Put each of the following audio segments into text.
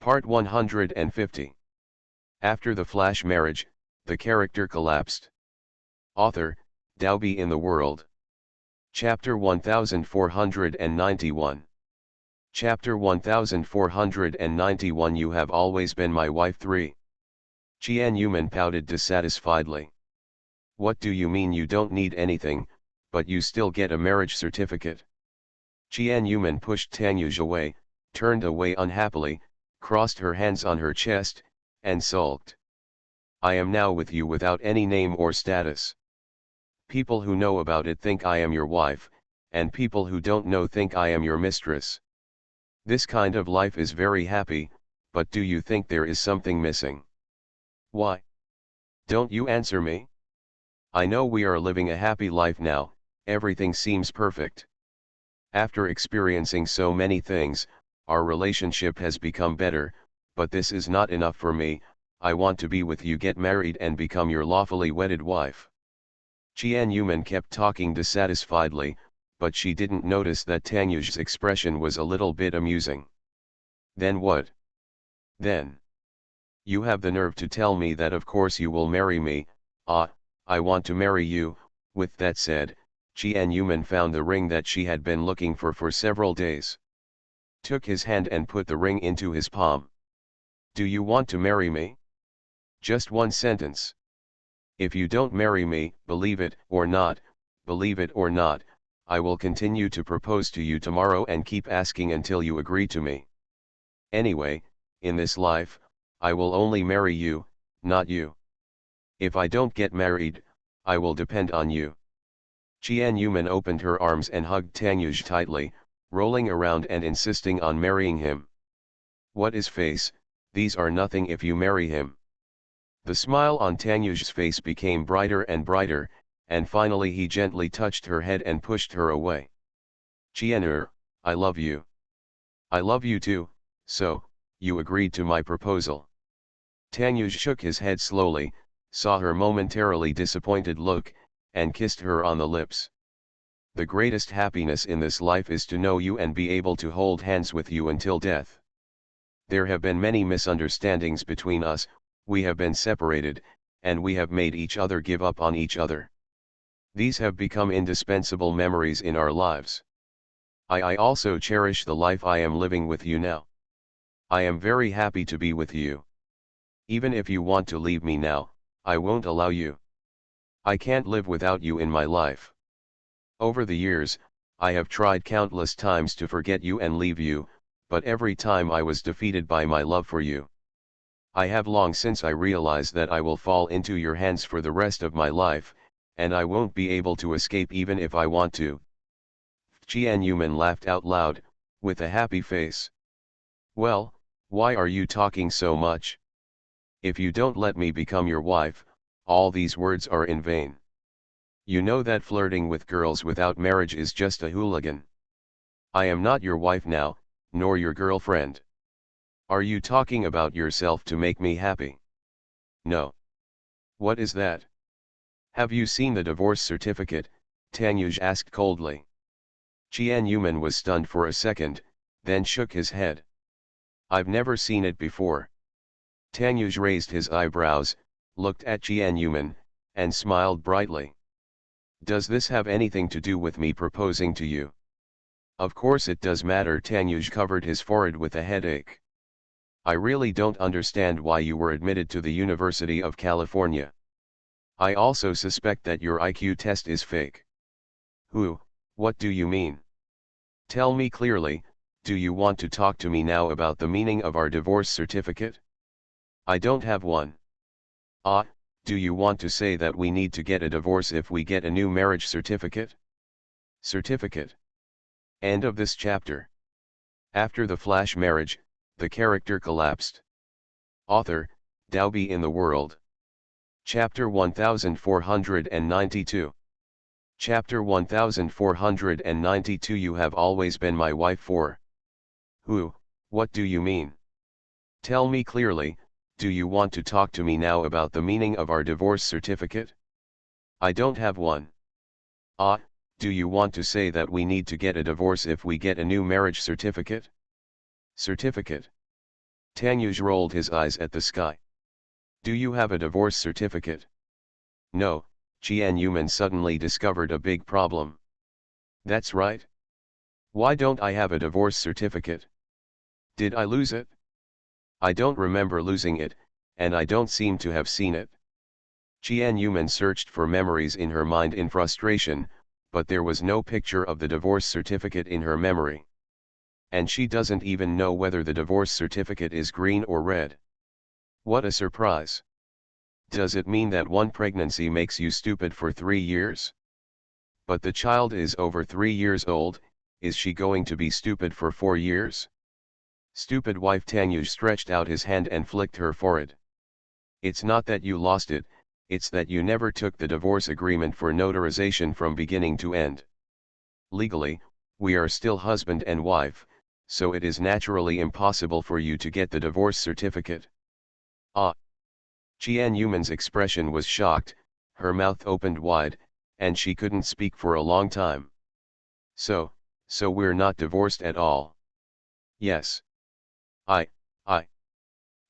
Part 150. After the flash marriage, the character collapsed. Author, Dowby in the World. Chapter 1491. Chapter 1491. You have always been my wife. 3. Qian Yuman pouted dissatisfiedly. What do you mean you don't need anything, but you still get a marriage certificate? Qian Yuman pushed Tanyuj away, turned away unhappily, crossed her hands on her chest, and sulked. I am now with you without any name or status. People who know about it think I am your wife, and people who don't know think I am your mistress. This kind of life is very happy, but do you think there is something missing? Why? Don't you answer me? I know we are living a happy life now, everything seems perfect. After experiencing so many things, our relationship has become better, but this is not enough for me. I want to be with you, get married and become your lawfully wedded wife. Qian Yuman kept talking dissatisfiedly, but she didn't notice that Tanyuj's expression was a little bit amusing. Then what? Then? You have the nerve to tell me that of course you will marry me. I want to marry you. With that said, Qian Yuman found the ring that she had been looking for several days. Took his hand and put the ring into his palm. Do you want to marry me? Just one sentence. If you don't marry me, believe it or not, I will continue to propose to you tomorrow and keep asking until you agree to me. Anyway, in this life, I will only marry you, not you. If I don't get married, I will depend on you. Qian Yuman opened her arms and hugged Tanyuj tightly, rolling around and insisting on marrying him. What is face? These are nothing if you marry him. The smile on Tanyuj's face became brighter and brighter, and finally he gently touched her head and pushed her away. Qian'er, I love you. I love you too, so, you agreed to my proposal. Tanyuj shook his head slowly, saw her momentarily disappointed look, and kissed her on the lips. The greatest happiness in this life is to know you and be able to hold hands with you until death. There have been many misunderstandings between us, we have been separated, and we have made each other give up on each other. These have become indispensable memories in our lives. I also cherish the life I am living with you now. I am very happy to be with you. Even if you want to leave me now, I won't allow you. I can't live without you in my life. Over the years, I have tried countless times to forget you and leave you, but every time I was defeated by my love for you. I have long since I realized that I will fall into your hands for the rest of my life, and I won't be able to escape even if I want to. Qian Yuman laughed out loud, with a happy face. Well, why are you talking so much? If you don't let me become your wife, all these words are in vain. You know that flirting with girls without marriage is just a hooligan. I am not your wife now, nor your girlfriend. Are you talking about yourself to make me happy? No. What is that? Have you seen the divorce certificate? Tanyuj asked coldly. Qian Yuman was stunned for a second, then shook his head. I've never seen it before. Tanyuj raised his eyebrows, looked at Qian Yuman, and smiled brightly. Does this have anything to do with me proposing to you? Of course it does matter. Tanyuj covered his forehead with a headache. I really don't understand why you were admitted to the University of California. I also suspect that your IQ test is fake. What do you mean? Tell me clearly, do you want to talk to me now about the meaning of our divorce certificate? I don't have one. Do you want to say that we need to get a divorce if we get a new marriage certificate? Certificate. End of this chapter. After the flash marriage, the character collapsed. Author, Dowby in the World. Chapter 1492. Chapter 1492. You have always been my wife. 4. What do you mean? Tell me clearly, do you want to talk to me now about the meaning of our divorce certificate? I don't have one. Do you want to say that we need to get a divorce if we get a new marriage certificate? Certificate. Tanyuj rolled his eyes at the sky. Do you have a divorce certificate? No, Qian Yuman suddenly discovered a big problem. That's right. Why don't I have a divorce certificate? Did I lose it? I don't remember losing it, and I don't seem to have seen it. Qian Yuman searched for memories in her mind in frustration, but there was no picture of the divorce certificate in her memory. And she doesn't even know whether the divorce certificate is green or red. What a surprise. Does it mean that one pregnancy makes you stupid for 3 years? But the child is over 3 years old, is she going to be stupid for 4 years? Stupid wife. Tanyuj stretched out his hand and flicked her forehead. It's not that you lost it, it's that you never took the divorce agreement for notarization from beginning to end. Legally, we are still husband and wife, so it is naturally impossible for you to get the divorce certificate. Ah! Qian Yuman's expression was shocked, her mouth opened wide, and she couldn't speak for a long time. So we're not divorced at all? Yes. I.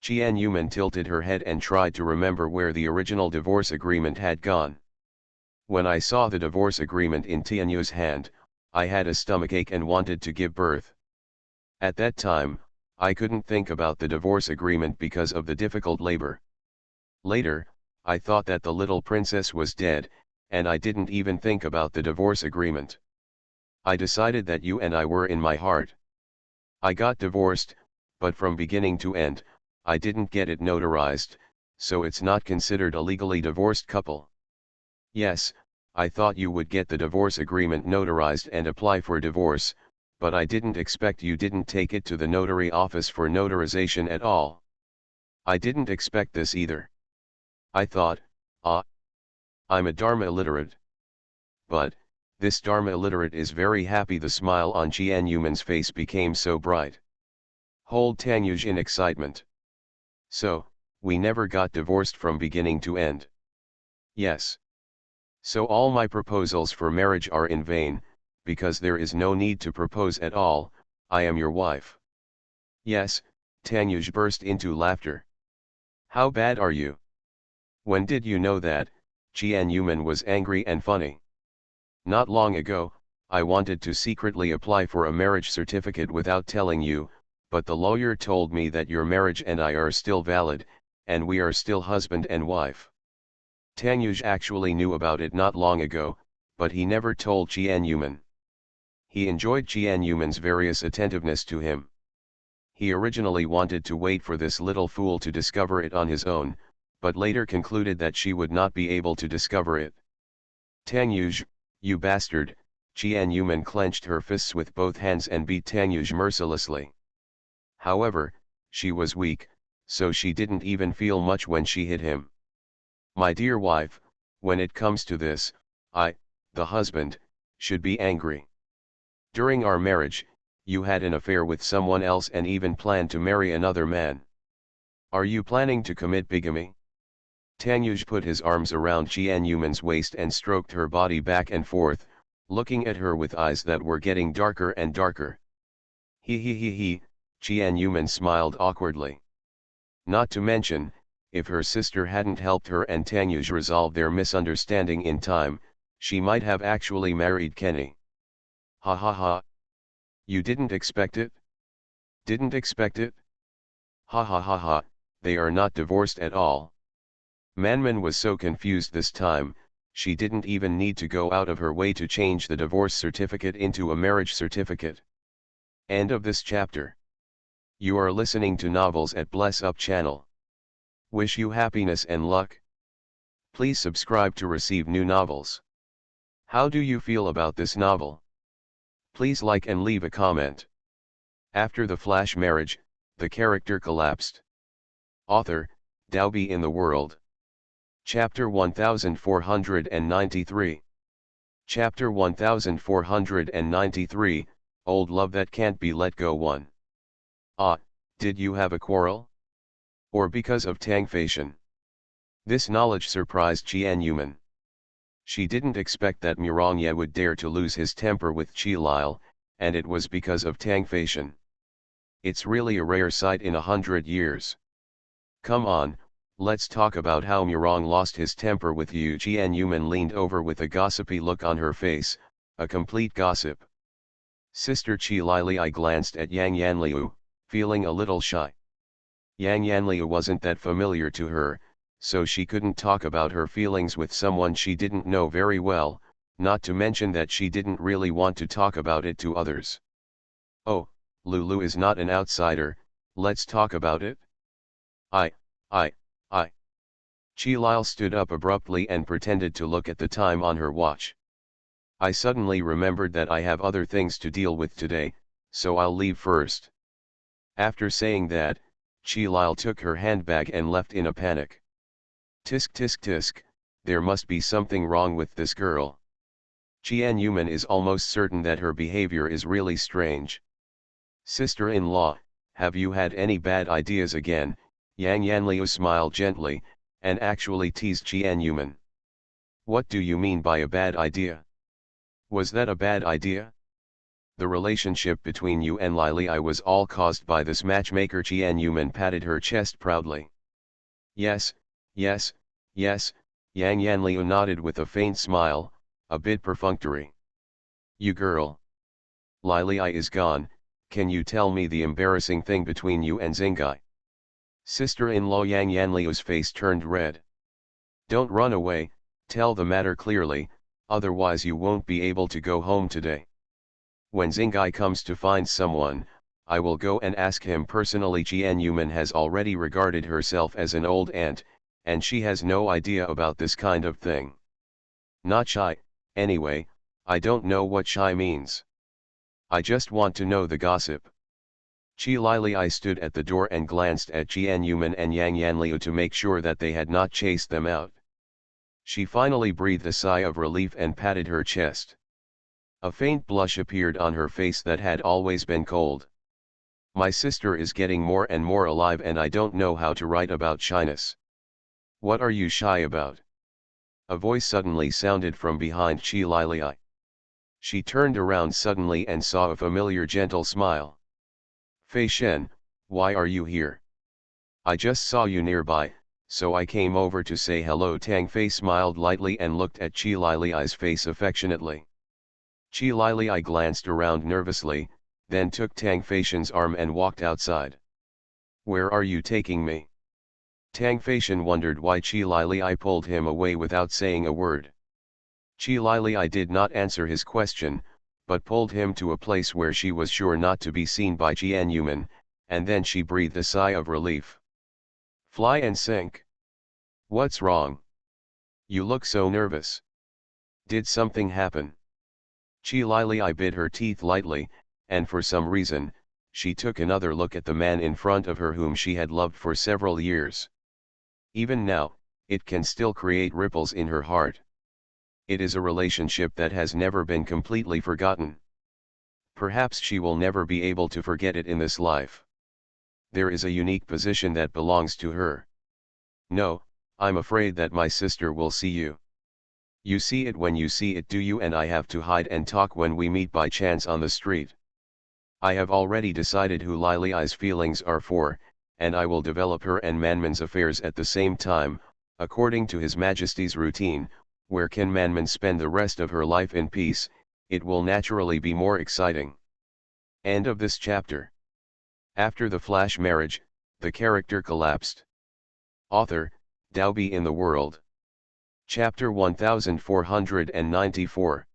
Qian Yuman tilted her head and tried to remember where the original divorce agreement had gone. When I saw the divorce agreement in Tianyu's hand, I had a stomachache and wanted to give birth. At that time, I couldn't think about the divorce agreement because of the difficult labor. Later, I thought that the little princess was dead, and I didn't even think about the divorce agreement. I decided that you and I were in my heart. I got divorced, but from beginning to end, I didn't get it notarized, so it's not considered a legally divorced couple. Yes, I thought you would get the divorce agreement notarized and apply for divorce, but I didn't expect you didn't take it to the notary office for notarization at all. I didn't expect this either. I thought, I'm a Dharma illiterate. But, this Dharma illiterate is very happy. The smile on Qian Yuman's face became so bright. Hold Tanyuj in excitement. So, we never got divorced from beginning to end. Yes. So all my proposals for marriage are in vain, because there is no need to propose at all. I am your wife. Yes, Tanyuj burst into laughter. How bad are you? When did you know that? Qian Yuman was angry and funny. Not long ago, I wanted to secretly apply for a marriage certificate without telling you, but the lawyer told me that your marriage and I are still valid, and we are still husband and wife. Tanyuj actually knew about it not long ago, but he never told Qian Yuman. He enjoyed Qian Yuman's various attentiveness to him. He originally wanted to wait for this little fool to discover it on his own, but later concluded that she would not be able to discover it. Tanyuj, you bastard! Qian Yuman clenched her fists with both hands and beat Tanyuj mercilessly. However, she was weak, so she didn't even feel much when she hit him. My dear wife, when it comes to this, I, the husband, should be angry. During our marriage, you had an affair with someone else and even planned to marry another man. Are you planning to commit bigamy? Tanyuj put his arms around Qian Yuman's waist and stroked her body back and forth, looking at her with eyes that were getting darker and darker. He, Qian Yuman smiled awkwardly. Not to mention, if her sister hadn't helped her and Tanyuj resolve their misunderstanding in time, she might have actually married Kenny. Ha ha ha. You didn't expect it? Didn't expect it? Ha ha ha ha, they are not divorced at all. Manman was so confused this time, she didn't even need to go out of her way to change the divorce certificate into a marriage certificate. End of this chapter. You are listening to Novels at Bless Up channel. Wish you happiness and luck. Please subscribe to receive new novels. How do you feel about this novel? Please like and leave a comment. After the flash marriage, the character collapsed. Author, Dalby in the World. Chapter 1493. Chapter 1493, Old Love That Can't Be Let Go 1. Did you have a quarrel? Or because of Tangfation? This knowledge surprised Qian Yuman. She didn't expect that Mirongye would dare to lose his temper with Qilil, and it was because of Tangfation. It's really a rare sight in 100 years. Come on, let's talk about how Murong lost his temper with you. Jian Yuman leaned over with a gossipy look on her face, a complete gossip. Sister Qi Lili glanced at Yang Yanliu, feeling a little shy. Yang Yanliu wasn't that familiar to her, so she couldn't talk about her feelings with someone she didn't know very well, not to mention that she didn't really want to talk about it to others. Oh, Lulu is not an outsider, let's talk about it. I. I. Qi Lil stood up abruptly and pretended to look at the time on her watch. I suddenly remembered that I have other things to deal with today, so I'll leave first. After saying that, Qi Lil took her handbag and left in a panic. Tisk tisk tisk, there must be something wrong with this girl. Jian Yuman is almost certain that her behavior is really strange. Sister-in-law, have you had any bad ideas again? Yang Yanliu smiled gently, and actually teased Jian Yuman. What do you mean by a bad idea? Was that a bad idea? The relationship between you and Lili was all caused by this matchmaker. Jian Yuman patted her chest proudly. Yes, yes, yes, Yang Yanliu nodded with a faint smile, a bit perfunctory. You girl. Lili is gone, can you tell me the embarrassing thing between you and Xingai? Sister-in-law Yang Yanliu's face turned red. Don't run away, tell the matter clearly, otherwise you won't be able to go home today. When Xingai comes to find someone, I will go and ask him personally. Jian Yuman has already regarded herself as an old aunt, and she has no idea about this kind of thing. Not shy, anyway, I don't know what shy means. I just want to know the gossip. Qi Lili stood at the door and glanced at Jian Yuman and Yang Yanliu to make sure that they had not chased them out. She finally breathed a sigh of relief and patted her chest. A faint blush appeared on her face that had always been cold. My sister is getting more and more alive and I don't know how to write about shyness. What are you shy about? A voice suddenly sounded from behind Qi Lili. She turned around suddenly and saw a familiar gentle smile. Fei Shen, why are you here? I just saw you nearby, so I came over to say hello. Tang Fei smiled lightly and looked at Qi Lili's face affectionately. Qi Lili glanced around nervously, then took Tang Feishan's arm and walked outside. Where are you taking me? Tang Feishan wondered why Qi Lili pulled him away without saying a word. Qi Lili did not answer his question, but pulled him to a place where she was sure not to be seen by Jian Yuman, and then she breathed a sigh of relief. Fly and sink. What's wrong? You look so nervous. Did something happen? Qi Lili bit her teeth lightly, and for some reason, she took another look at the man in front of her whom she had loved for several years. Even now, it can still create ripples in her heart. It is a relationship that has never been completely forgotten. Perhaps she will never be able to forget it in this life. There is a unique position that belongs to her. No, I'm afraid that my sister will see you. You see it when you see it, do you? And I have to hide and talk when we meet by chance on the street. I have already decided who Lili's feelings are for, and I will develop her and Manman's affairs at the same time, according to His Majesty's routine. Where can Manman spend the rest of her life in peace? It will naturally be more exciting. End of this chapter. After the flash marriage, the character collapsed. Author, Daobi in the World. Chapter 1494.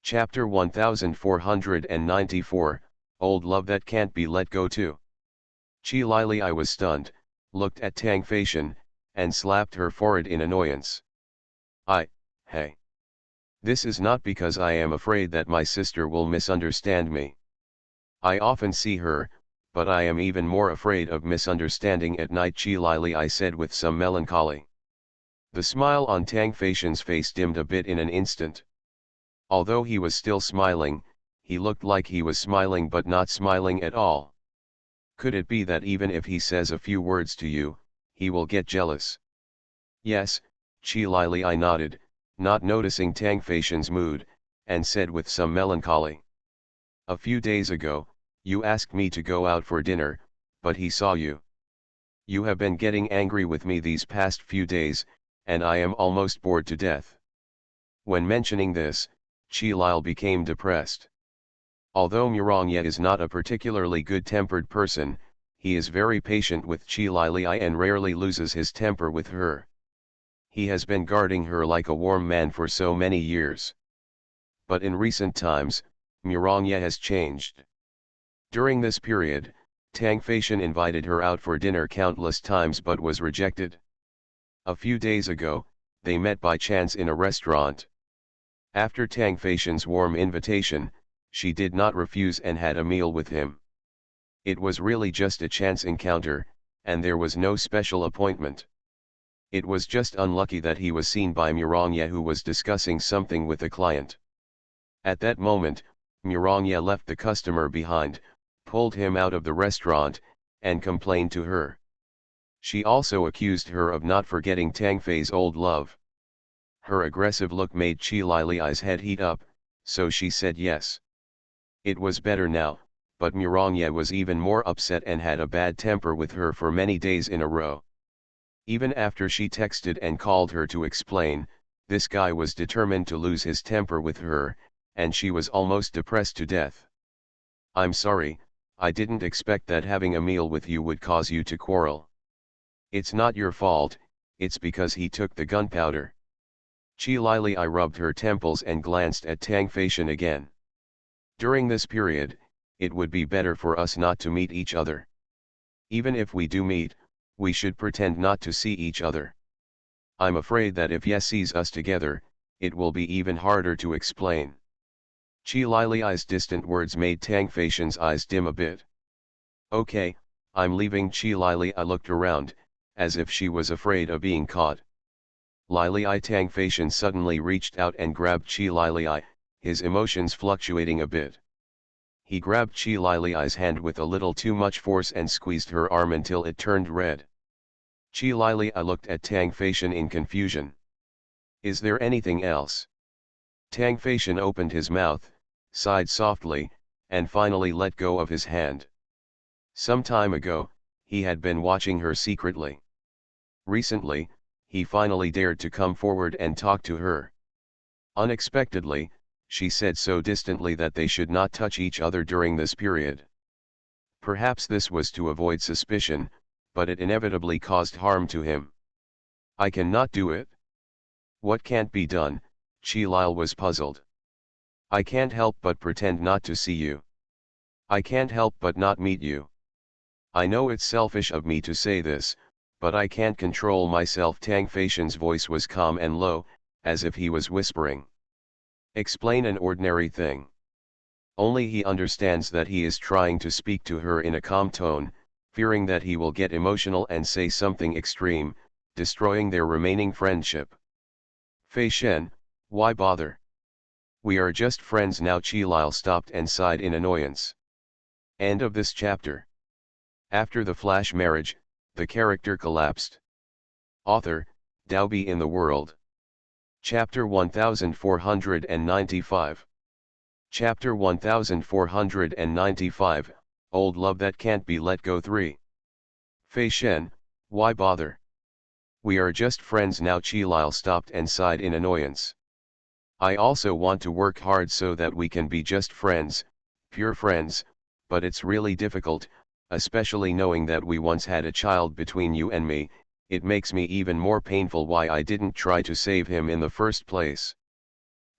Chapter 1494, Old Love That Can't Be Let Go To. Qi Lili was stunned, looked at Tang Feishan, and slapped her forehead in annoyance. Hey. This is not because I am afraid that my sister will misunderstand me. I often see her, but I am even more afraid of misunderstanding at night, Qi Lili said with some melancholy. The smile on Tang Feishan's face dimmed a bit in an instant. Although he was still smiling, he looked like he was smiling but not smiling at all. Could it be that even if he says a few words to you, he will get jealous? Yes, Qi Lili nodded, not noticing Tang Feishan's mood, and said with some melancholy. A few days ago, You asked me to go out for dinner, but he saw you. You have been getting angry with me these past few days, and I am almost bored to death. When mentioning this, Chi-Lil became depressed. Although Murongye is not a particularly good-tempered person, he is very patient with Chi-Lil and rarely loses his temper with her. He has been guarding her like a warm man for so many years. But in recent times, Murongye has changed. During this period, Tang Feishan invited her out for dinner countless times but was rejected. A few days ago, they met by chance in a restaurant. After Tang Feishan's warm invitation, she did not refuse and had a meal with him. It was really just a chance encounter, and there was no special appointment. It was just unlucky that he was seen by Murongye, who was discussing something with a client. At that moment, Murongye left the customer behind, pulled him out of the restaurant, and complained to her. She also accused her of not forgetting Tang Fei's old love. Her aggressive look made Chi-Lil's head heat up, so she said yes. It was better now, but Murongye was even more upset and had a bad temper with her for many days in a row. Even after she texted and called her to explain, this guy was determined to lose his temper with her, and she was almost depressed to death. I'm sorry, I didn't expect that having a meal with you would cause you to quarrel. It's not your fault, it's because he took the gunpowder. Chi-Lil rubbed her temples and glanced at Tang Feishan again. During this period, it would be better for us not to meet each other. Even if we do meet, we should pretend not to see each other. I'm afraid that if Ye sees us together, it will be even harder to explain. Chi-Lil's distant words made Tang Feishan's eyes dim a bit. Okay, I'm leaving. Chi-Lil looked around, as if she was afraid of being caught. Tang Feishan suddenly reached out and grabbed Chi-Lil, his emotions fluctuating a bit. He grabbed Chi-Lil's hand with a little too much force and squeezed her arm until it turned red. Chi-Lil looked at Tang Feishan in confusion. Is there anything else? Tang Feishan opened his mouth, sighed softly, and finally let go of his hand. Some time ago, he had been watching her secretly. Recently, he finally dared to come forward and talk to her. Unexpectedly, she said so distantly that they should not touch each other during this period. Perhaps this was to avoid suspicion, but it inevitably caused harm to him. I cannot do it. What can't be done? Chi-Lil was puzzled. I can't help but pretend not to see you. I can't help but not meet you. I know it's selfish of me to say this, but I can't control myself. Tang Feishan's voice was calm and low, as if he was whispering. Explain an ordinary thing. Only he understands that he is trying to speak to her in a calm tone, fearing that he will get emotional and say something extreme, destroying their remaining friendship. Feishan, why bother? We are just friends now. Chi-Lil stopped and sighed in annoyance. End of this chapter. After the flash marriage, the character collapsed. Author, Daobi in the World. Chapter 1495. Chapter 1495, Old Love That Can't Be Let Go 3. Feishan, why bother? We are just friends now. Chi-Lil stopped and sighed in annoyance. I also want to work hard so that we can be just friends, pure friends, but it's really difficult, especially knowing that we once had a child between you and me. It makes me even more painful why I didn't try to save him in the first place.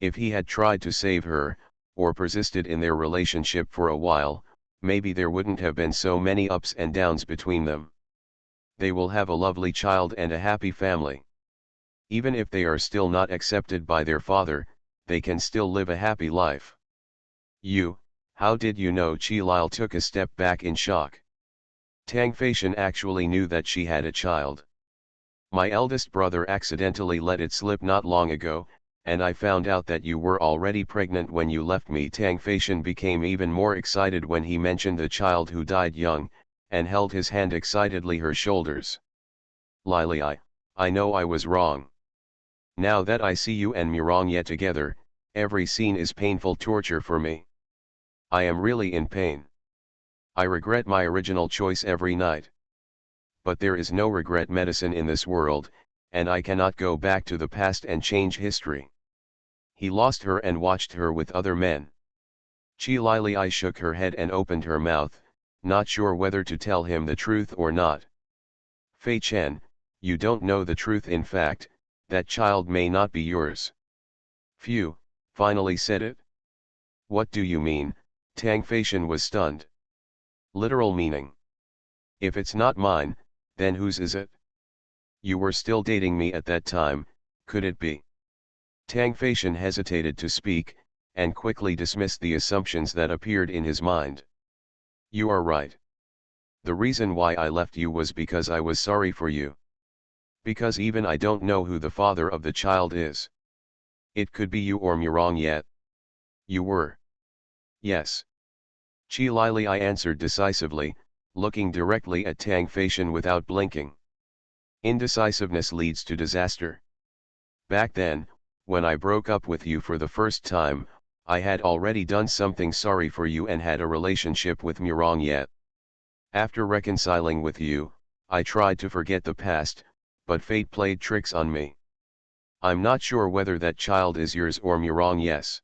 If he had tried to save her, or persisted in their relationship for a while, maybe there wouldn't have been so many ups and downs between them. They will have a lovely child and a happy family. Even if they are still not accepted by their father, they can still live a happy life. How did you know? Chi-Lil took a step back in shock. Tang Feishan actually knew that she had a child. My eldest brother accidentally let it slip not long ago, and I found out that you were already pregnant when you left me. Tang Feishan became even more excited when he mentioned the child who died young, and held his hand excitedly her shoulders. Lily, I know I was wrong. Now that I see you and Murongye together, every scene is painful torture for me. I am really in pain. I regret my original choice every night. But there is no regret medicine in this world, and I cannot go back to the past and change history. He lost her and watched her with other men. Chi Lili shook her head and opened her mouth, not sure whether to tell him the truth or not. Fei Chen, you don't know the truth. In fact, that child may not be yours. Phew, finally said it? What do you mean? Tang Feishan was stunned. Literal meaning. If it's not mine, then whose is it? You were still dating me at that time, could it be? Tang Feishan hesitated to speak, and quickly dismissed the assumptions that appeared in his mind. You are right. The reason why I left you was because I was sorry for you. Because even I don't know who the father of the child is. It could be you or Murong yet. You were. Yes. Chi Lili answered decisively, looking directly at Tang Feishan without blinking. Indecisiveness leads to disaster. Back then, when I broke up with you for the first time, I had already done something sorry for you and had a relationship with Murong yet. After reconciling with you, I tried to forget the past, but fate played tricks on me. I'm not sure whether that child is yours or Murong. Yes.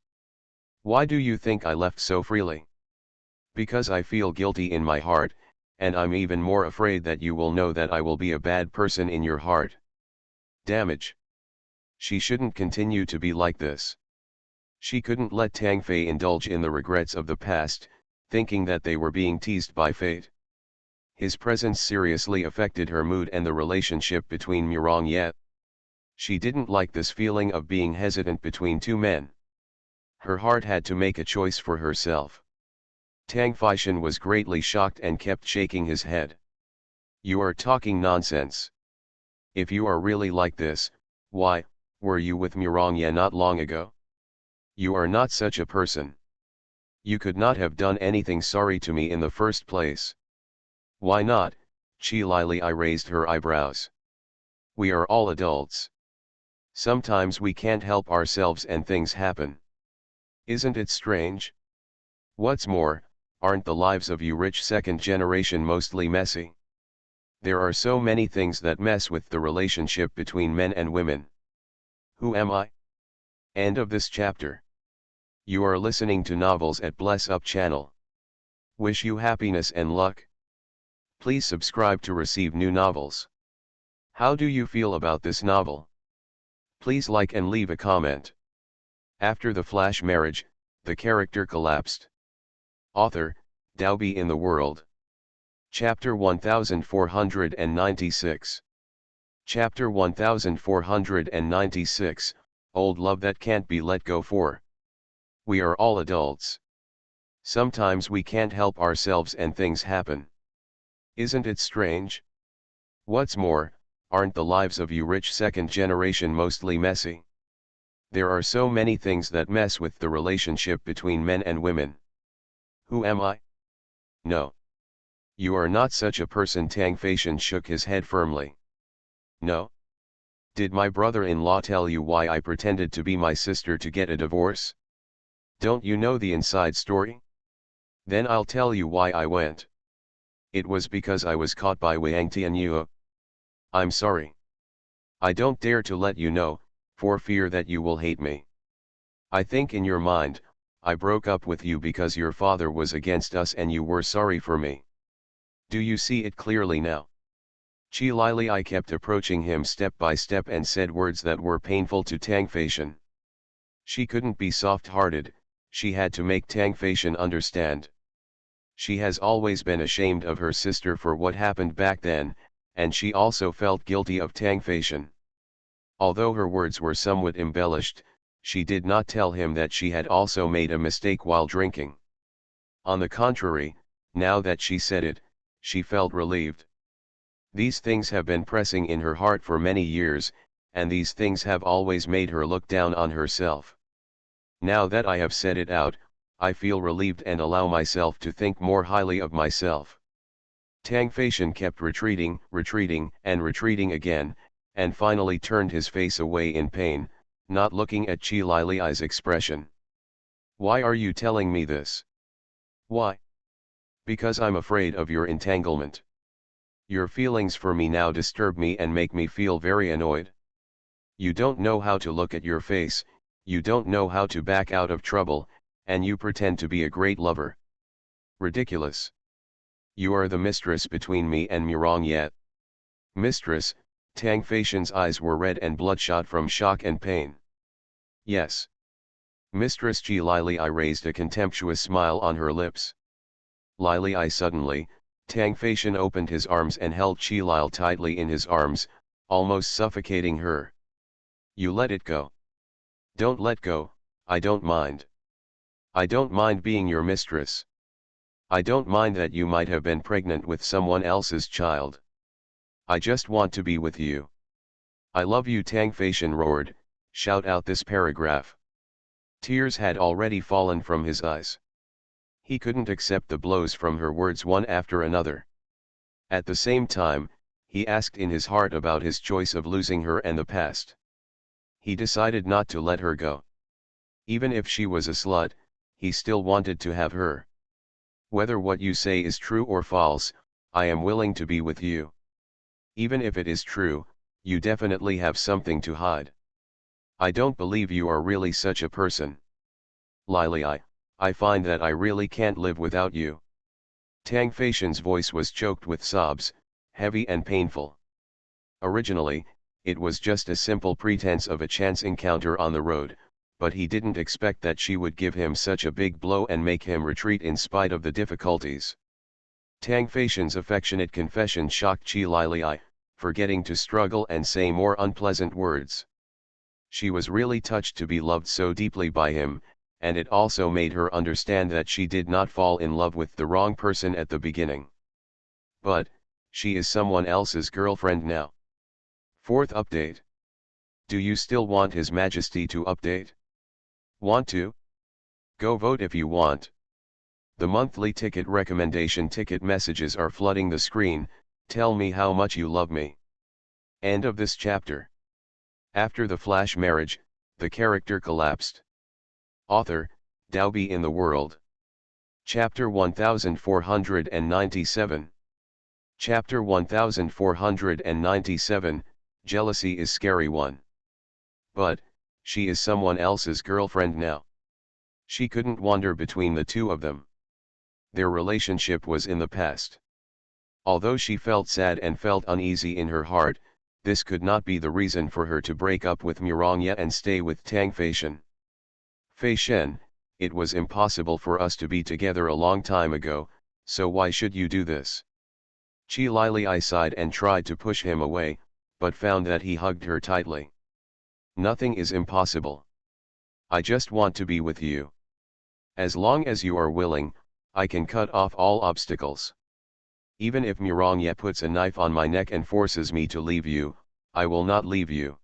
Why do you think I left so freely? Because I feel guilty in my heart, and I'm even more afraid that you will know that I will be a bad person in your heart. Damage. She shouldn't continue to be like this. She couldn't let Tang Fei indulge in the regrets of the past, thinking that they were being teased by fate. His presence seriously affected her mood and the relationship between Murong yet. She didn't like this feeling of being hesitant between two men. Her heart had to make a choice for herself. Tang Feishan was greatly shocked and kept shaking his head. You are talking nonsense. If you are really like this, why, were you with Murong Ye not long ago? You are not such a person. You could not have done anything sorry to me in the first place. Why not? Chi Lili raised her eyebrows. We are all adults. Sometimes we can't help ourselves and things happen. Isn't it strange? What's more, aren't the lives of you rich second generation mostly messy? There are so many things that mess with the relationship between men and women. Who am I? End of this chapter. You are listening to Novels at Bless Up channel. Wish you happiness and luck. Please subscribe to receive new novels. How do you feel about this novel? Please like and leave a comment. After the flash marriage, the character collapsed. Author, Daobi in the World. Chapter 1496. Chapter 1496, Old Love That Can't Be Let Go For. We are all adults. Sometimes we can't help ourselves and things happen. Isn't it strange? What's more, aren't the lives of you rich second generation mostly messy? There are so many things that mess with the relationship between men and women. Who am I? No. You are not such a person. Tang Feishan shook his head firmly. No? Did my brother-in-law tell you why I pretended to be my sister to get a divorce? Don't you know the inside story? Then I'll tell you why I went. It was because I was caught by Wang Tianyue. I'm sorry. I don't dare to let you know, for fear that you will hate me. I think in your mind, I broke up with you because your father was against us and you were sorry for me. Do you see it clearly now? Chi Lili kept approaching him step by step and said words that were painful to Tang Feishan. She couldn't be soft-hearted, she had to make Tang Feishan understand. She has always been ashamed of her sister for what happened back then, and she also felt guilty of Tang Feishan. Although her words were somewhat embellished, she did not tell him that she had also made a mistake while drinking. On the contrary, now that she said it, she felt relieved. These things have been pressing in her heart for many years, and these things have always made her look down on herself. Now that I have said it out, I feel relieved and allow myself to think more highly of myself. Tang Feishan kept retreating, and retreating again, and finally turned his face away in pain, not looking at Chi Lili's expression. Why are you telling me this? Why? Because I'm afraid of your entanglement. Your feelings for me now disturb me and make me feel very annoyed. You don't know how to look at your face, you don't know how to back out of trouble, and you pretend to be a great lover. Ridiculous. You are the mistress between me and Murong yet. Mistress, Tang Feishan's eyes were red and bloodshot from shock and pain. Yes. Mistress Ji Lili raised a contemptuous smile on her lips. Lili suddenly, Tang Feishan opened his arms and held Chi Lil tightly in his arms, almost suffocating her. You let it go. Don't let go, I don't mind. I don't mind being your mistress. I don't mind that you might have been pregnant with someone else's child. I just want to be with you. I love you. Tang Feishan roared, shout out this paragraph. Tears had already fallen from his eyes. He couldn't accept the blows from her words one after another. At the same time, he asked in his heart about his choice of losing her and the past. He decided not to let her go. Even if she was a slut, he still wanted to have her. Whether what you say is true or false, I am willing to be with you. Even if it is true, you definitely have something to hide. I don't believe you are really such a person. Lili, I find that I really can't live without you. Tang Feishan's voice was choked with sobs, heavy and painful. Originally, it was just a simple pretense of a chance encounter on the road, but he didn't expect that she would give him such a big blow and make him retreat in spite of the difficulties. Tang Feishan's affectionate confession shocked Chi Lili, forgetting to struggle and say more unpleasant words. She was really touched to be loved so deeply by him, and it also made her understand that she did not fall in love with the wrong person at the beginning. But, she is someone else's girlfriend now. Fourth update. Do you still want His Majesty to update? Want to? Go vote if you want. The monthly ticket recommendation ticket messages are flooding the screen. Tell me how much you love me. End of this chapter. After the flash marriage, the character collapsed. Author, Daobi in the World. Chapter 1497. Chapter 1497, Jealousy is Scary One. But, she is someone else's girlfriend now. She couldn't wander between the two of them. Their relationship was in the past. Although she felt sad and felt uneasy in her heart, this could not be the reason for her to break up with Murong and stay with Tang Feishan. Feishan, it was impossible for us to be together a long time ago, so why should you do this? Chi Lili sighed and tried to push him away, but found that he hugged her tightly. Nothing is impossible. I just want to be with you. As long as you are willing, I can cut off all obstacles. Even if Murong puts a knife on my neck and forces me to leave you, I will not leave you.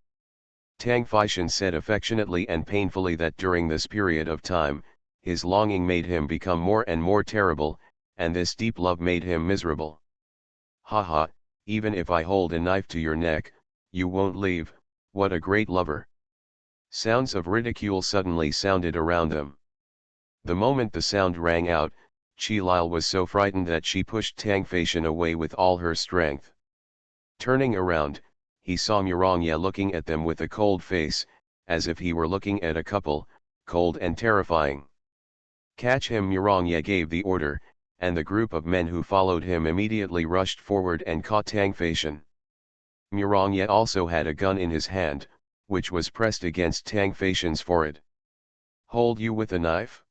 Tang Feishan said affectionately and painfully that during this period of time, his longing made him become more and more terrible, and this deep love made him miserable. Haha, even if I hold a knife to your neck, you won't leave. What a great lover. Sounds of ridicule suddenly sounded around them. The moment the sound rang out, Chi Lil was so frightened that she pushed Tang Feishan away with all her strength. Turning around, he saw Murong looking at them with a cold face, as if he were looking at a couple, cold and terrifying. Catch him! Murong gave the order, and the group of men who followed him immediately rushed forward and caught Tang Feishan. Murong also had a gun in his hand, which was pressed against Tang Feishan's forehead. Hold you with a knife?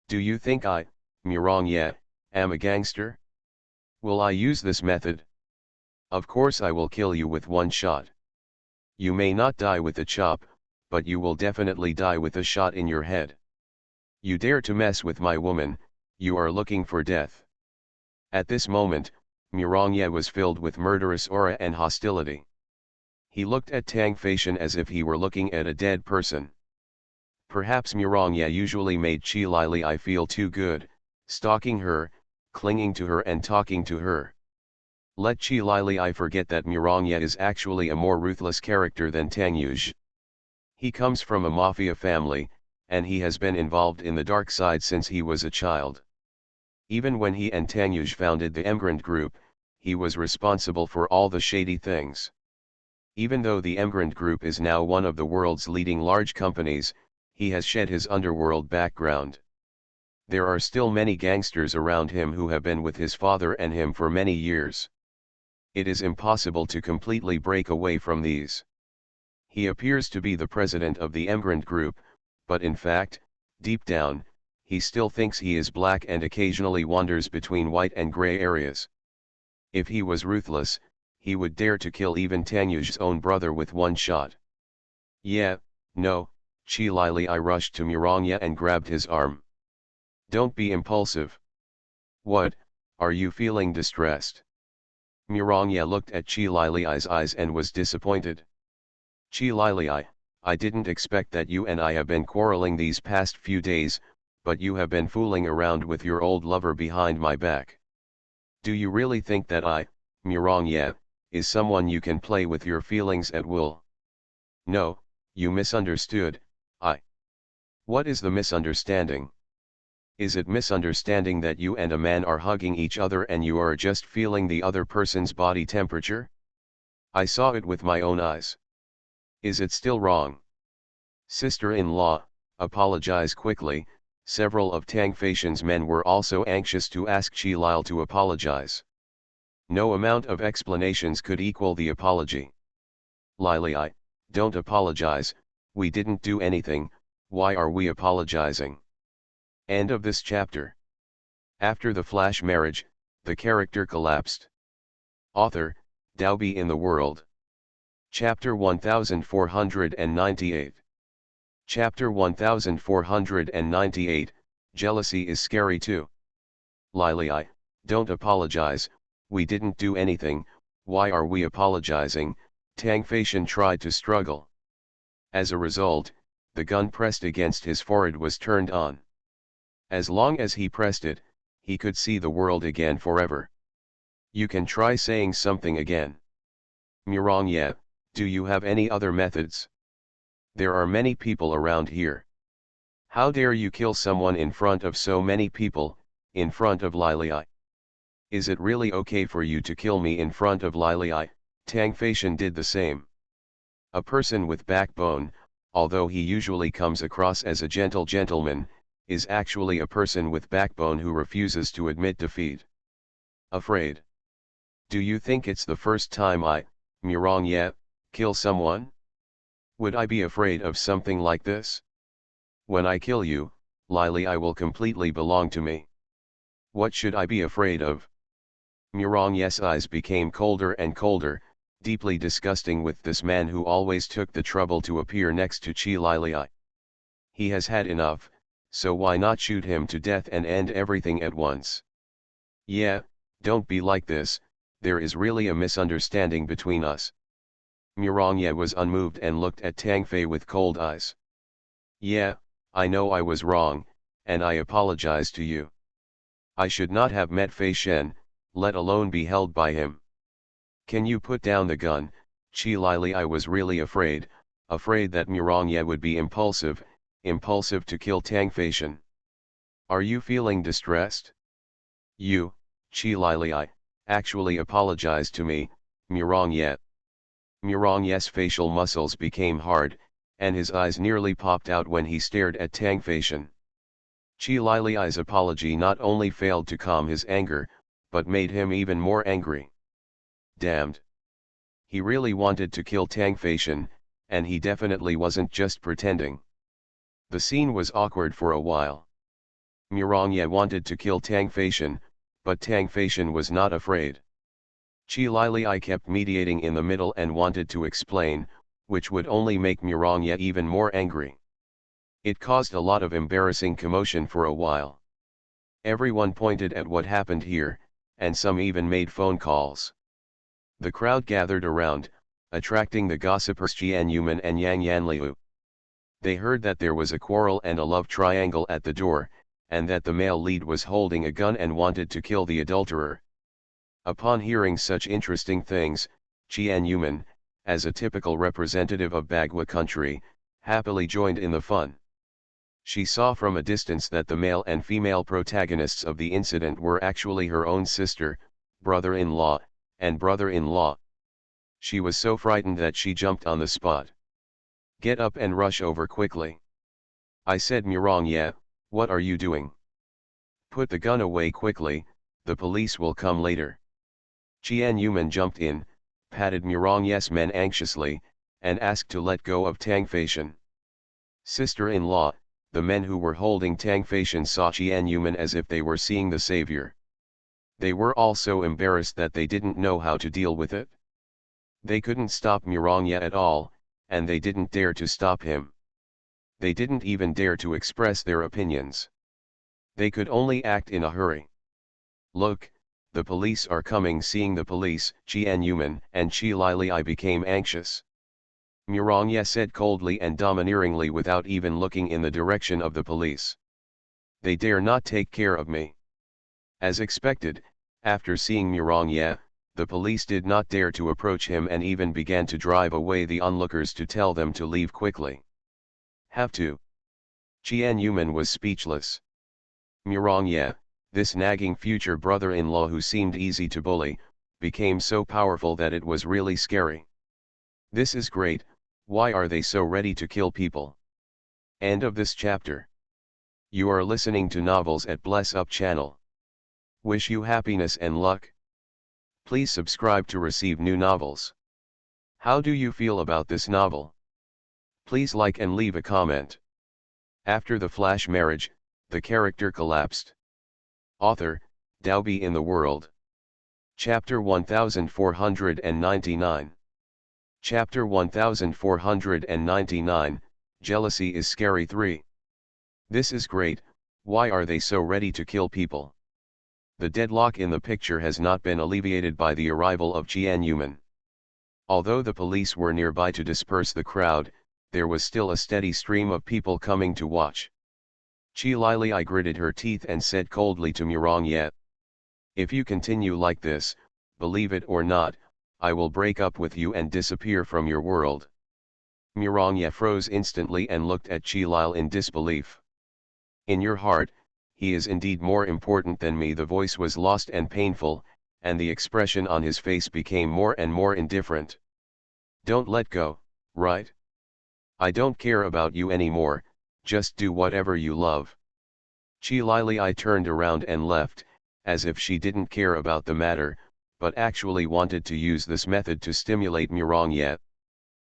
Do you think I, Murong am a gangster? Will I use this method? Of course I will kill you with one shot. You may not die with a chop, but you will definitely die with a shot in your head. You dare to mess with my woman, you are looking for death. At this moment, Murong was filled with murderous aura and hostility. He looked at Tang Feishan as if he were looking at a dead person. Perhaps Murong usually made Chi Lili feel too good, stalking her, clinging to her and talking to her. Let Chi Lili forget that Murong is actually a more ruthless character than Tang Yuj. He comes from a mafia family, and he has been involved in the dark side since he was a child. Even when he and Tanyuj founded the Emgrand Group, he was responsible for all the shady things. Even though the Emgrand Group is now one of the world's leading large companies, he has shed his underworld background. There are still many gangsters around him who have been with his father and him for many years. It is impossible to completely break away from these. He appears to be the president of the Emgrand Group, but in fact, deep down, he still thinks he is black and occasionally wanders between white and gray areas. If he was ruthless, he would dare to kill even Tanyuj's own brother with one shot. Yeah, no, Chi Lili. I rushed to Murangya and grabbed his arm. Don't be impulsive. What, are you feeling distressed? Murangya looked at Chi Lili's eyes and was disappointed. Chi Lili, I didn't expect that you and I have been quarreling these past few days, but you have been fooling around with your old lover behind my back. Do you really think that I, Murangya, is someone you can play with your feelings at will? No, you misunderstood. What is the misunderstanding? Is it misunderstanding that you and a man are hugging each other and you are just feeling the other person's body temperature? I saw it with my own eyes. Is it still wrong? Sister-in-law, apologize quickly. Several of Tang Feishan's men were also anxious to ask Chi Lil to apologize. No amount of explanations could equal the apology. Lili, don't apologize, we didn't do anything, why are we apologizing? End of this chapter. After the flash marriage, the character collapsed. Author, Daobi in the World. Chapter 1498. Chapter 1498, Jealousy is Scary Too. Lili, don't apologize, we didn't do anything, why are we apologizing? Tang Feishan tried to struggle. As a result, the gun pressed against his forehead was turned on. As long as he pressed it, he could see the world again forever. You can try saying something again. Murangya, do you have any other methods? There are many people around here. How dare you kill someone in front of so many people, in front of Lili? Is it really okay for you to kill me in front of Lili? Tang Feishan did the same. A person with backbone, although he usually comes across as a gentle gentleman, is actually a person with backbone who refuses to admit defeat. Afraid? Do you think it's the first time I, Murangya, kill someone? Would I be afraid of something like this? When I kill you, Lili, I will completely belong to me. What should I be afraid of? Murangya's eyes became colder and colder, deeply disgusting with this man who always took the trouble to appear next to Chi Lili. He has had enough, so why not shoot him to death and end everything at once? Yeah, don't be like this, there is really a misunderstanding between us. Murangya was unmoved and looked at Tang Fei with cold eyes. Yeah, I know I was wrong, and I apologize to you. I should not have met Fei Shen, let alone be held by him. Can you put down the gun, Chi Lili? I was really afraid that Murangya would be impulsive to kill Tang Feishan. Are you feeling distressed? You, Chi Lili, actually apologize to me, Murangya. Murangya's facial muscles became hard, and his eyes nearly popped out when he stared at Tang Feishan. Chi Lili's apology not only failed to calm his anger, but made him even more angry. Damned. He really wanted to kill Tang Feishan, and he definitely wasn't just pretending. The scene was awkward for a while. Murangya wanted to kill Tang Feishan, but Tang Feishan was not afraid. Chi Lili kept mediating in the middle and wanted to explain, which would only make Murangya even more angry. It caused a lot of embarrassing commotion for a while. Everyone pointed at what happened here, and some even made phone calls. The crowd gathered around, attracting the gossipers Jian Yuman and Yang Yanliu. They heard that there was a quarrel and a love triangle at the door, and that the male lead was holding a gun and wanted to kill the adulterer. Upon hearing such interesting things, Jian Yuman, as a typical representative of Bagua country, happily joined in the fun. She saw from a distance that the male and female protagonists of the incident were actually her own sister, brother-in-law, and brother-in-law. She was so frightened that she jumped on the spot. "Get up and rush over quickly." I said, "Mirong, what are you doing? Put the gun away quickly, the police will come later." Qian Yuman jumped in, patted Mirong's men anxiously, and asked to let go of Tang Feishan. Sister-in-law, the men who were holding Tang Feishan saw Qian Yuman as if they were seeing the savior. They were all so embarrassed that they didn't know how to deal with it. They couldn't stop Mirong at all, and they didn't dare to stop him. They didn't even dare to express their opinions. They could only act in a hurry. "Look, the police are coming." Seeing the police, Qian Yuman and Qi Lili became anxious. Mirong said coldly and domineeringly without even looking in the direction of the police. "They dare not take care of me." As expected, after seeing Mirong, the police did not dare to approach him and even began to drive away the onlookers to tell them to leave quickly. "Have to." Qian Yuman was speechless. Mirong, this nagging future brother-in-law who seemed easy to bully, became so powerful that it was really scary. "This is great, why are they so ready to kill people?" End of this chapter. You are listening to Novels at Bless Up channel. Wish you happiness and luck. Please subscribe to receive new novels. How do you feel about this novel? Please like and leave a comment. After the flash marriage, the character collapsed. Author, Daobi in the World. Chapter 1499. Chapter 1499, Jealousy is Scary 3. This is great, why are they so ready to kill people? The deadlock in the picture has not been alleviated by the arrival of Qian Yuman. Although the police were nearby to disperse the crowd, there was still a steady stream of people coming to watch. Qi Lili gritted her teeth and said coldly to Mirong, "If you continue like this, believe it or not, I will break up with you and disappear from your world." Mirong froze instantly and looked at Qi Lili in disbelief. "In your heart, he is indeed more important than me." The voice was lost and painful, and the expression on his face became more and more indifferent. "Don't let go, right? I don't care about you anymore, just do whatever you love." Qi Lili turned around and left, as if she didn't care about the matter, but actually wanted to use this method to stimulate Mirong.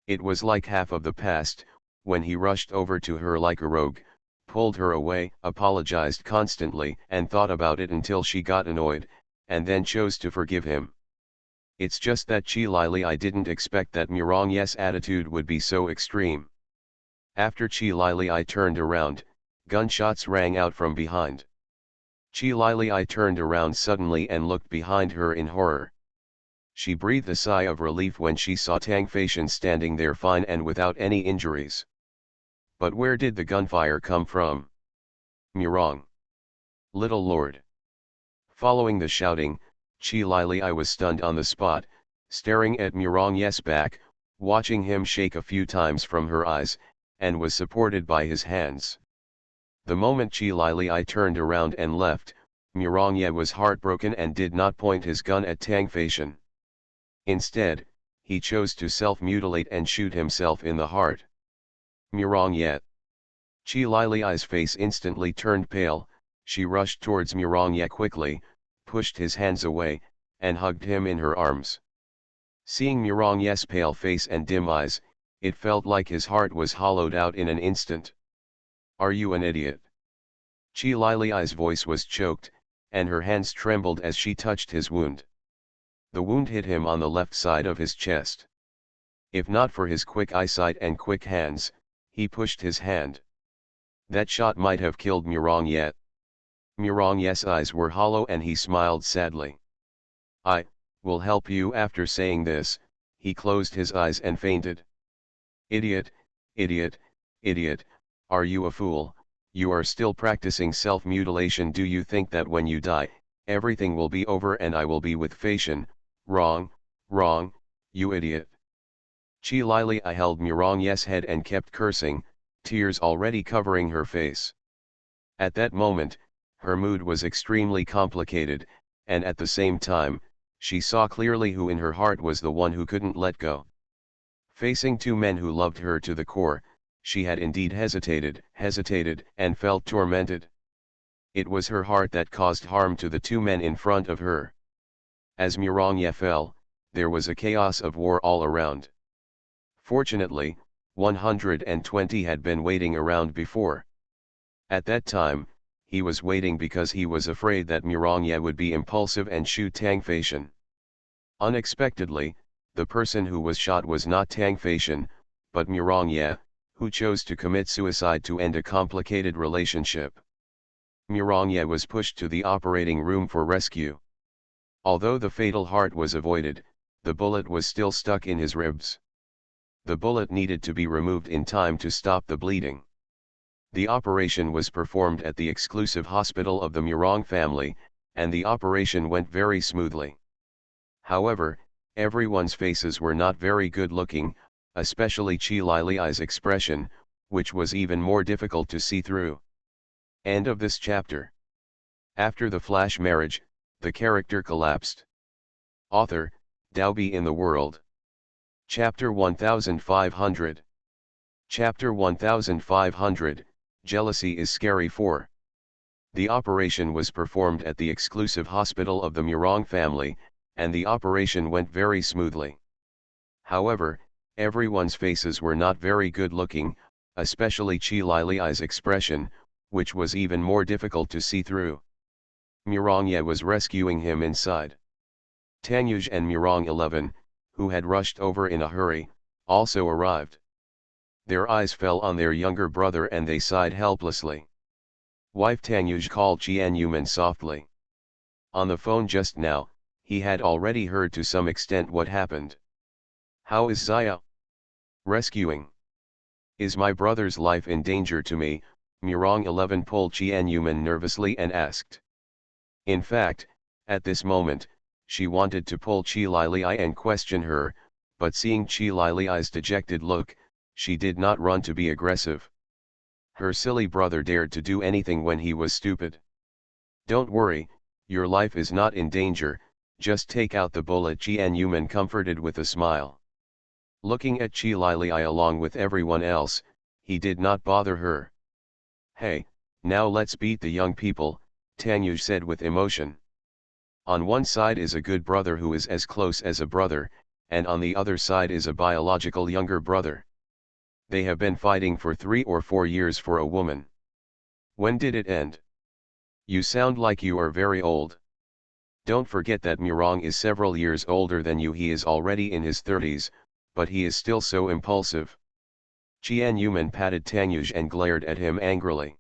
It was like half of the past, when he rushed over to her like a rogue, pulled her away, apologized constantly, and thought about it until she got annoyed, and then chose to forgive him. It's just that Qi Lili didn't expect that Mirong's attitude would be so extreme. After Qi Lili turned around, gunshots rang out from behind. Qi Lili turned around suddenly and looked behind her in horror. She breathed a sigh of relief when she saw Tang Feishan standing there fine and without any injuries. But where did the gunfire come from? Mirong. Little Lord. Following the shouting, Qi Lili was stunned on the spot, staring at Mirong's back, watching him shake a few times from her eyes, and was supported by his hands. The moment Qi Lili turned around and left, Mirong was heartbroken and did not point his gun at Tang Feishan. Instead, he chose to self-mutilate and shoot himself in the heart. Mirong. Qi Lili's face instantly turned pale. She rushed towards Mirong quickly, pushed his hands away, and hugged him in her arms. Seeing Mirong's pale face and dim eyes, it felt like his heart was hollowed out in an instant. "Are you an idiot?" Qi Lili's voice was choked, and her hands trembled as she touched his wound. The wound hit him on the left side of his chest. If not for his quick eyesight and quick hands, he pushed his hand. That shot might have killed Mirong. Mirong's eyes were hollow and he smiled sadly. "I will help you." After saying this, he closed his eyes and fainted. "Idiot, idiot, idiot, are you a fool? You are still practicing self-mutilation. Do you think that when you die, everything will be over and I will be with Feishan? Wrong, wrong, you idiot." Qi Lili held Mirong's head and kept cursing, tears already covering her face. At that moment, her mood was extremely complicated, and at the same time, she saw clearly who in her heart was the one who couldn't let go. Facing two men who loved her to the core, she had indeed hesitated, and felt tormented. It was her heart that caused harm to the two men in front of her. As Mirongye fell, there was a chaos of war all around. Fortunately, 120 had been waiting around before. At that time, he was waiting because he was afraid that Mirongye would be impulsive and shoot Tang Feishan. Unexpectedly, the person who was shot was not Tang Feishan, but Mirongye, who chose to commit suicide to end a complicated relationship. Mirongye was pushed to the operating room for rescue. Although the fatal heart was avoided, the bullet was still stuck in his ribs. The bullet needed to be removed in time to stop the bleeding. The operation was performed at the exclusive hospital of the Mirong family, and the operation went very smoothly. However, everyone's faces were not very good looking, especially Chi Lili's expression, which was even more difficult to see through. End of this chapter. After the flash marriage, the character collapsed. Author, Daobi in the World. Chapter 1500. Chapter 1500, Jealousy is Scary 4. The operation was performed at the exclusive hospital of the Mirong family, and the operation went very smoothly. However, everyone's faces were not very good looking, especially Chi Lili's expression, which was even more difficult to see through. Mirongye was rescuing him inside. Tangyuj and Mirong 11, who had rushed over in a hurry, also arrived. Their eyes fell on their younger brother and they sighed helplessly. Wife Tangyuj called Qian Yuman softly. On the phone just now, he had already heard to some extent what happened. How is Zaya? Rescuing. Is my brother's life in danger to me? Mirong 11 pulled Qian Yuman nervously and asked. In fact, at this moment, she wanted to pull Chi Lili and question her, but seeing Chi Lili's dejected look, she did not run to be aggressive. Her silly brother dared to do anything when he was stupid. Don't worry, your life is not in danger, just take out the bullet, Qian Yuman comforted with a smile. Looking at Chi Lili along with everyone else, he did not bother her. Hey, now let's beat the young people, Tangyuj said with emotion. On one side is a good brother who is as close as a brother, and on the other side is a biological younger brother. They have been fighting for 3 or 4 years for a woman. When did it end? You sound like you are very old. Don't forget that Mirong is several years older than you. He is already in his 30s, but he is still so impulsive. Qian Yuman patted Tangyuj and glared at him angrily.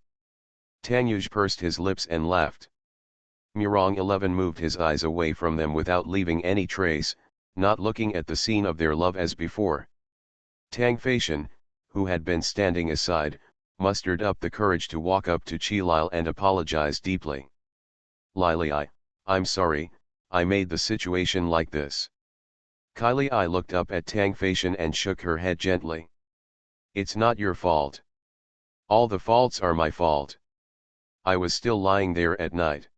Tangyuj pursed his lips and laughed. Mirong 11 moved his eyes away from them without leaving any trace, not looking at the scene of their love as before. Tang Feishan, who had been standing aside, mustered up the courage to walk up to Chi Lil and apologize deeply. Lili, I'm sorry, I made the situation like this. Kylie I looked up at Tang Feishan and shook her head gently. It's not your fault. All the faults are my fault. I was still lying there at night.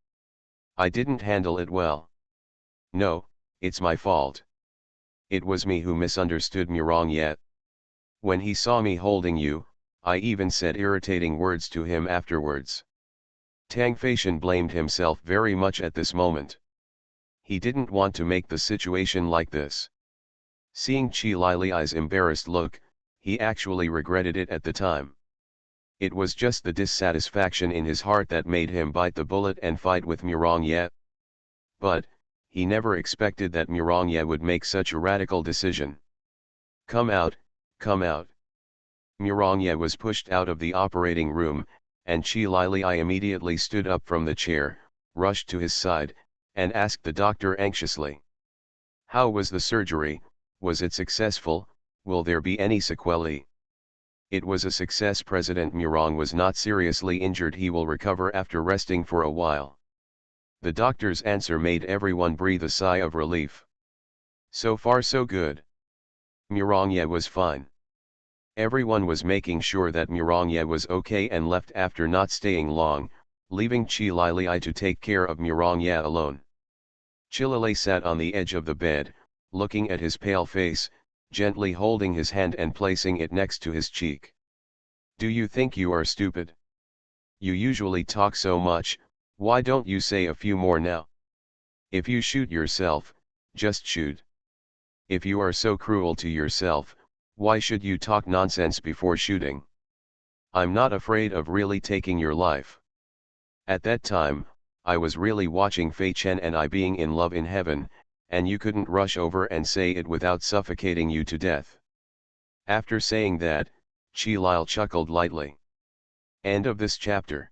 I didn't handle it well. No, it's my fault. It was me who misunderstood Mirongye. When he saw me holding you, I even said irritating words to him afterwards. Tang Feishan blamed himself very much at this moment. He didn't want to make the situation like this. Seeing Chi Lili's embarrassed look, he actually regretted it at the time. It was just the dissatisfaction in his heart that made him bite the bullet and fight with Mirongye. But, he never expected that Mirongye would make such a radical decision. Come out, come out. Mirongye was pushed out of the operating room, and Chi Lili immediately stood up from the chair, rushed to his side, and asked the doctor anxiously. How was the surgery? Was it successful? Will there be any sequelae? It was a success. President Mirong was not seriously injured. He will recover after resting for a while. The doctor's answer made everyone breathe a sigh of relief. So far so good. Mirongye was fine. Everyone was making sure that Mirongye was okay and left after not staying long, leaving Chi Lili to take care of Mirongye alone. Chilale sat on the edge of the bed, looking at his pale face, gently holding his hand and placing it next to his cheek. Do you think you are stupid? You usually talk so much, why don't you say a few more now? If you shoot yourself, just shoot. If you are so cruel to yourself, why should you talk nonsense before shooting? I'm not afraid of really taking your life. At that time, I was really watching Fei Chen and I being in love in heaven, and you couldn't rush over and say it without suffocating you to death. After saying that, Chi Lil chuckled lightly. End of this chapter.